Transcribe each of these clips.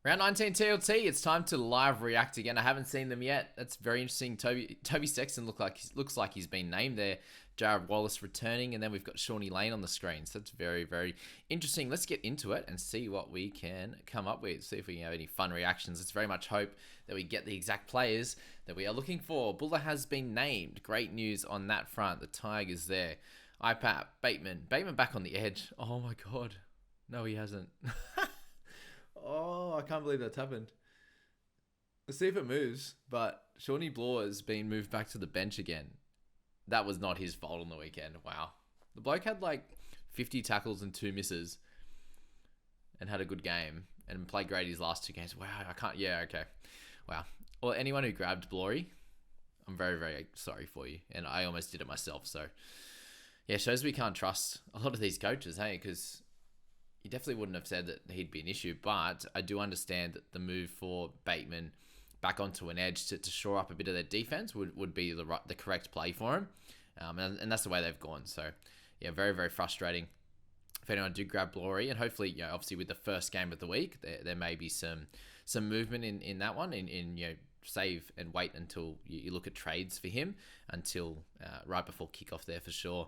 Round 19 TLT, it's time to live react again. I haven't seen them yet. That's very interesting. Toby Sexton looks like he's been named there. Jared Wallace returning, and then we've got Shawnee Lane on the screen. So that's very, very interesting. Let's get into it and see what we can come up with. See if we can have any fun reactions. Let's very much hope that we get the exact players that we are looking for. Buller has been named. Great news on that front. The Tigers there. IPAP, Bateman. Bateman back on the edge. Oh my God. No, he hasn't. Oh, I can't believe that's happened. Let's see if it moves. But Shawnee Bloor's been moved back to the bench again. That was not his fault on the weekend. Wow. The bloke had like 50 tackles and 2 misses and had a good game and played great his last 2 games. Wow, I can't. Yeah, okay. Wow. Well, anyone who grabbed Blory, I'm very, very sorry for you. And I almost did it myself. So, yeah, shows we can't trust a lot of these coaches, hey, because he definitely wouldn't have said that he'd be an issue, but I do understand that the move for Bateman back onto an edge to shore up a bit of their defense would be the correct play for him, and that's the way they've gone. So, yeah, very, very frustrating. If anyone do grab Glory, and hopefully, obviously with the first game of the week, there may be some movement in that one, in save and wait until you look at trades for him until right before kickoff there for sure.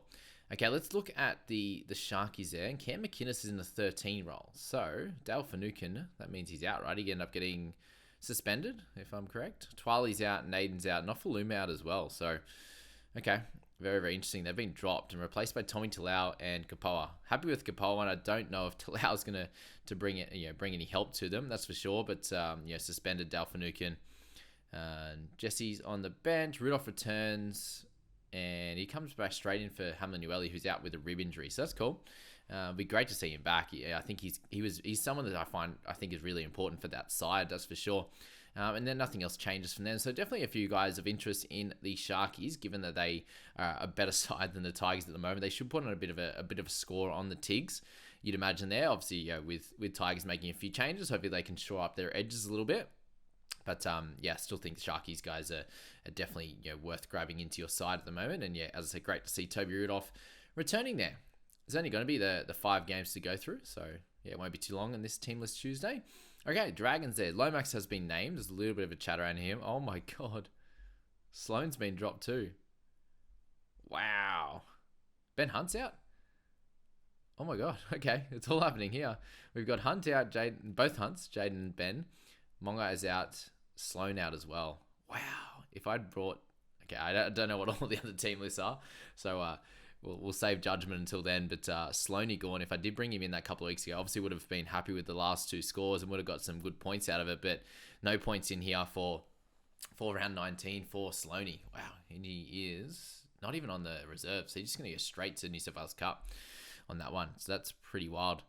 Okay, let's look at the Sharkies there. And Cam McInnes is in the 13 role. So, Dale Finucane, that means he's out, right? He ended up getting suspended, if I'm correct. Twiley's out, and Aiden's out, and Offalume out as well. So, okay, very, very interesting. They've been dropped and replaced by Tommy Talau and Kapoa. Happy with Kapoa, and I don't know if Talau's going to bring it, bring any help to them, that's for sure. But, suspended Dale Finucane. Jesse's on the bench. Rudolph returns. And he comes back straight in for Hamlin-Ueli, who's out with a rib injury. So that's cool. It'd be great to see him back. Yeah, I think he's someone that I think is really important for that side, that's for sure. And then nothing else changes from then. So definitely a few guys of interest in the Sharkies, given that they are a better side than the Tigers at the moment. They should put on a bit of a score on the Tigs, you'd imagine there. Obviously, with Tigers making a few changes, hopefully they can shore up their edges a little bit. But, still think the Sharkies guys are definitely, worth grabbing into your side at the moment. And, as I said, great to see Toby Rudolph returning there. It's only going to be the 5 games to go through. So, it won't be too long on this Teamless Tuesday. Okay, Dragons there. Lomax has been named. There's a little bit of a chat around him. Oh, my God. Sloan's been dropped too. Wow. Ben Hunt's out? Oh, my God. Okay, it's all happening here. We've got Hunt out, both Hunts, Jaden and Ben. Monga is out. Sloan out as well. Wow. If I'd brought... Okay, I don't know what all the other team lists are. So we'll save judgment until then. But Sloaney gone. If I did bring him in that couple of weeks ago, obviously would have been happy with the last 2 scores and would have got some good points out of it. But no points in here for round 19 for Sloaney. Wow. And he is not even on the reserve. So he's just going to go straight to New South Wales Cup on that one. So that's pretty wild.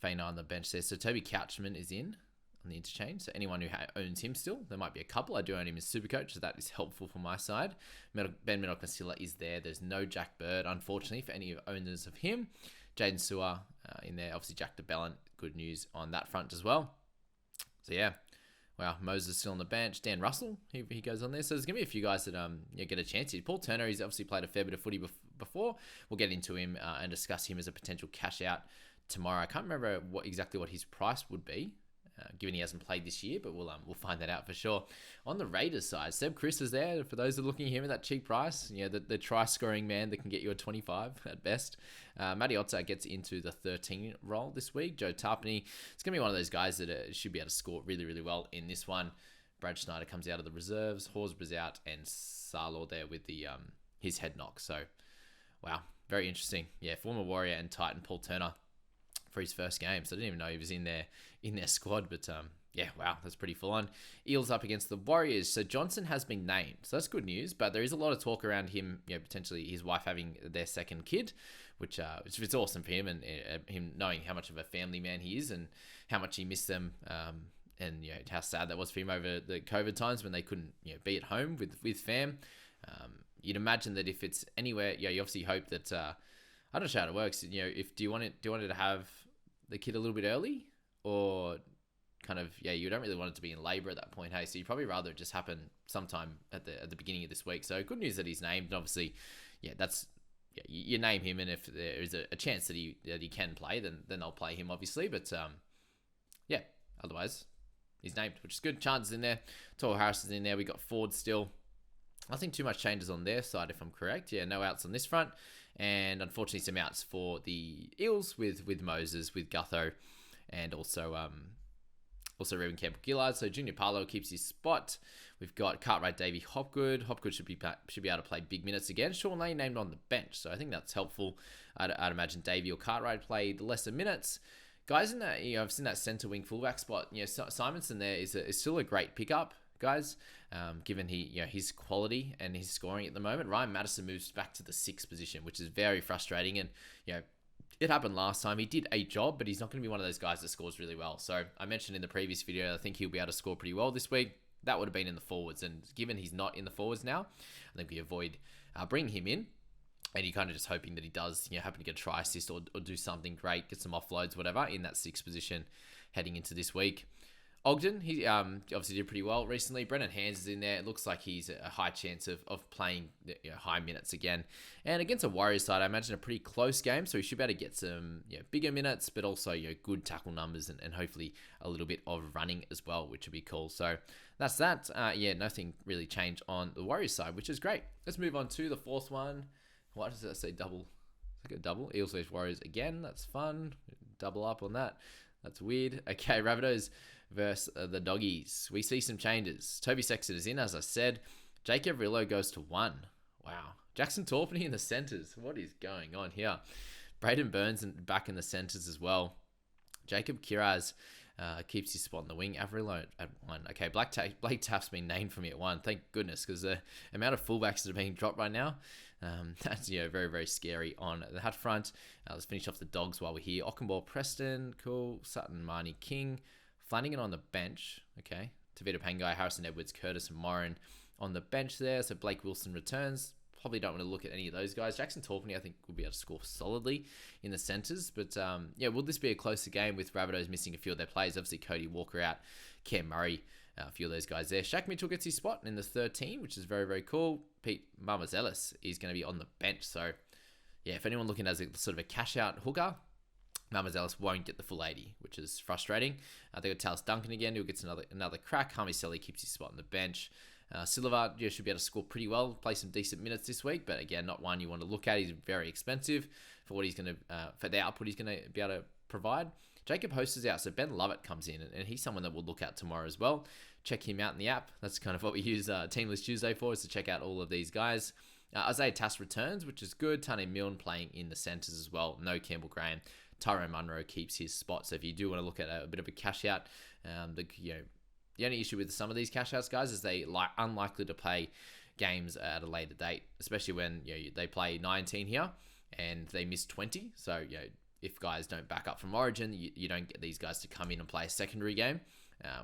Faina on the bench there. So Toby Couchman is in on the interchange. So anyone who owns him still, there might be a couple. I do own him as Supercoach, so that is helpful for my side. Ben Minock-Masila is there. There's no Jack Bird, unfortunately, for any owners of him. Jaden Sewer in there. Obviously, Jack DeBellant. Good news on that front as well. So, yeah. Wow, Moses still on the bench. Dan Russell, he goes on there. So there's going to be a few guys that get a chance here. Paul Turner, he's obviously played a fair bit of footy before. We'll get into him and discuss him as a potential cash out tomorrow. I can't remember exactly what his price would be. Given he hasn't played this year, but we'll find that out for sure. On the Raiders side, Seb Chris is there. For those that are looking at him at that cheap price, the try-scoring man that can get you a 25 at best. Matty Otsa gets into the 13 role this week. Joe Tarpany, it's going to be one of those guys that should be able to score really, really well in this one. Brad Schneider comes out of the reserves. Horsburgh's out, and Sarlaw there with his head knock. So, wow, very interesting. Yeah, former Warrior and Titan Paul Turner for his first game. So I didn't even know he was in their squad. But wow, that's pretty full on. Eels up against the Warriors. So Johnson has been named. So that's good news. But there is a lot of talk around him, potentially his wife having their second kid, which is awesome for him, and him knowing how much of a family man he is and how much he missed them. And how sad that was for him over the COVID times when they couldn't be at home with fam. You'd imagine that if it's anywhere, you obviously hope that I don't know how it works. Do you want it to have the kid a little bit early, or kind of you don't really want it to be in labour at that point, hey? So you probably rather it just happen sometime at the beginning of this week. So good news that he's named, and obviously, you name him, and if there is a chance that he can play, then I'll play him obviously. But otherwise, he's named, which is good. Chances in there. Toa Harris is in there. We got Ford still. I think too much changes on their side, if I'm correct. Yeah, no outs on this front. And unfortunately, some outs for the Eels with Moses, with Gutho, and also Reuben Campbell-Gillard. So Junior Paulo keeps his spot. We've got Cartwright, Davey, Hopgood. Hopgood should be able to play big minutes again. Sean Lane named on the bench, so I think that's helpful. I'd imagine Davey or Cartwright played lesser minutes. Guys in that, I've seen that centre wing fullback spot. Simonson there is still a great pickup, guys. Given his quality and his scoring at the moment. Ryan Madison moves back to the 6th position, which is very frustrating. And it happened last time. He did a job, but he's not going to be one of those guys that scores really well. So I mentioned in the previous video, I think he'll be able to score pretty well this week. That would have been in the forwards, and given he's not in the forwards now, I think we avoid bringing him in. And you're kind of just hoping that he does, happen to get a try assist or do something great, get some offloads, whatever, in that 6th position heading into this week. Ogden, he obviously did pretty well recently. Brennan Hands is in there. It looks like he's a high chance of playing high minutes again. And against a Warriors side, I imagine a pretty close game, so he should be able to get some bigger minutes, but also good tackle numbers and hopefully a little bit of running as well, which would be cool. So that's that. Nothing really changed on the Warriors side, which is great. Let's move on to the 4th one. What does that say? Double. It's like a double. Eels vs Warriors again. That's fun. Double up on that. That's weird. Okay, Rabbitohs versus the Doggies. We see some changes. Toby Sexton is in, as I said. Jake Everillo goes to 1. Wow. Jackson Torpany in the centres. What is going on here? Braden Burns back in the centres as well. Jacob Kiraz keeps his spot in the wing. Averillo at 1. Okay, Blake Taft's been named for me at 1. Thank goodness, because the amount of fullbacks that are being dropped right now, that's very, very scary on that front. Let's finish off the Dogs while we're here. Ockenball, Preston, cool. Sutton, Marnie, King. Flanagan on the bench. Okay. Tavita Pangai, Harrison Edwards, Curtis, and Moran on the bench there. So Blake Wilson returns. Probably don't want to look at any of those guys. Jackson Torpany, I think, will be able to score solidly in the centres. But, will this be a closer game with Rabbitohs missing a few of their players? Obviously, Cody Walker out, Cam Murray, a few of those guys there. Shaq Mitchell gets his spot in the 13, which is very, very cool. Pete Marmazelis is going to be on the bench. So, if anyone looking as a sort of a cash-out hooker, Marmazelis won't get the full 80, which is frustrating. They got Talis Duncan again, who gets another crack. Harmy Selly keeps his spot on the bench. Silva should be able to score pretty well, play some decent minutes this week, but again, not one you want to look at. He's very expensive for what he's going to, for the output he's going to be able to provide. Jacob Host is out, so Ben Lovett comes in, and he's someone that we'll look at tomorrow as well. Check him out in the app. That's kind of what we use Team List Tuesday for, is to check out all of these guys. Isaiah Tass returns, which is good. Tane Milne playing in the centres as well. No Campbell Graham. Tyrone Munro keeps his spot. So if you do want to look at a bit of a cash out, the only issue with some of these cash outs, guys, is they unlikely to play games at a later date, especially when they play 19 here and they miss 20. So if guys don't back up from Origin, you don't get these guys to come in and play a secondary game,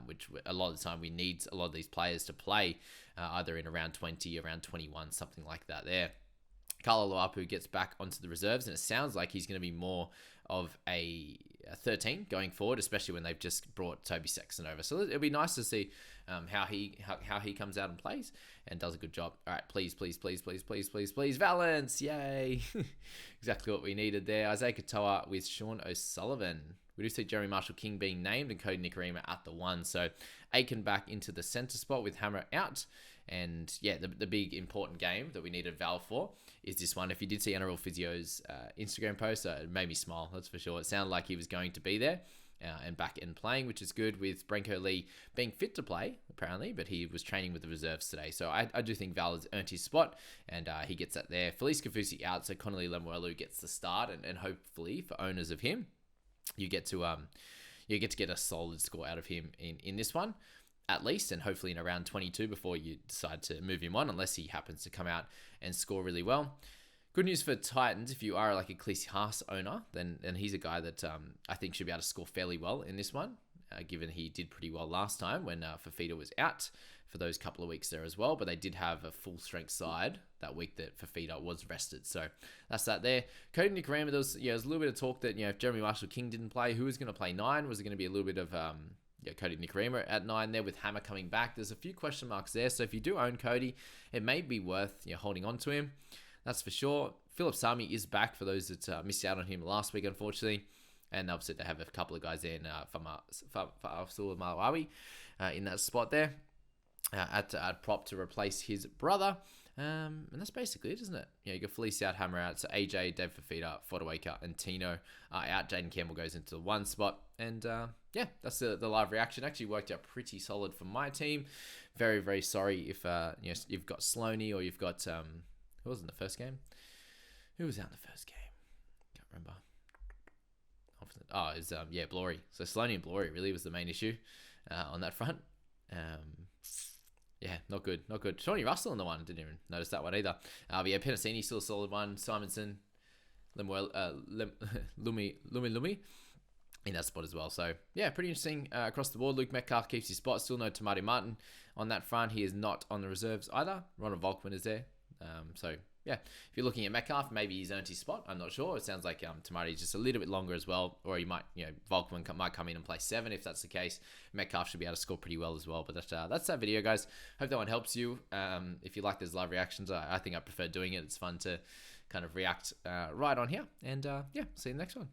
which a lot of the time we need a lot of these players to play either in around 20, around 21, something like that there. Carlo Luapu gets back onto the reserves, and it sounds like he's going to be more of a 13 going forward, especially when they've just brought Toby Sexton over. So it'll be nice to see how he comes out and plays and does a good job. All right, please, Valence, yay! Exactly what we needed there. Isaiah Katoa with Sean O'Sullivan. We do see Jeremy Marshall-King being named and Cody Nicarima at the 1. So Aiken back into the centre spot with Hammer out. And the big important game that we needed Val for is this one. If you did see NRL Physio's Instagram post, it made me smile, that's for sure. It sounded like he was going to be there and back and playing, which is good, with Branko Lee being fit to play, apparently, but he was training with the reserves today. So I do think Val has earned his spot, and he gets that there. Felice Kafusi out, so Connolly Lemuelu gets the start, and hopefully for owners of him, you get to get a solid score out of him in this one, at least, and hopefully in around 22 before you decide to move him on, unless he happens to come out and score really well. Good news for Titans, if you are like a Khaleesi Haas owner, then he's a guy that I think should be able to score fairly well in this one, given he did pretty well last time when Fafita was out for those couple of weeks there as well, but they did have a full-strength side that week that Fafita was rested, so that's that there. Cody Nicarima, there was a little bit of talk that if Jeremy Marshall-King didn't play, who was going to play 9? Was it going to be a little bit of Cody Nicarima at 9 there with Hammer coming back? There's a few question marks there, so if you do own Cody, it may be worth holding on to him. That's for sure. Philip Sami is back for those that missed out on him last week, unfortunately. And obviously they have a couple of guys in from Malawi in that spot there at prop to replace his brother. And that's basically it, isn't it? You got Felice out, Hammer out. So AJ, Dave Fafita, Fodawaker, and Tino out. Jaden Campbell goes into the one spot. And that's the live reaction. Actually worked out pretty solid for my team. Very, very sorry if you've got Sloaney or you've got who was in the first game? Who was out in the first game? Can't remember. Oh, it was Blory. So Sloaney and Blory really was the main issue on that front. Not good. Shawnee Russell in the one. Didn't even notice that one either. But Penasini still a solid one. Simonson, Lumi in that spot as well. So, pretty interesting across the board. Luke Metcalf keeps his spot. Still no Tamati Martin on that front. He is not on the reserves either. Ronald Volkman is there. If you're looking at Metcalf, maybe he's earned his spot. I'm not sure. It sounds like Tamati is just a little bit longer as well. Or he might, Volkman might come in and play 7 if that's the case. Metcalf should be able to score pretty well as well. But that's that video, guys. Hope that one helps you. If you like those live reactions, I think I prefer doing it. It's fun to kind of react right on here. And see you in the next one.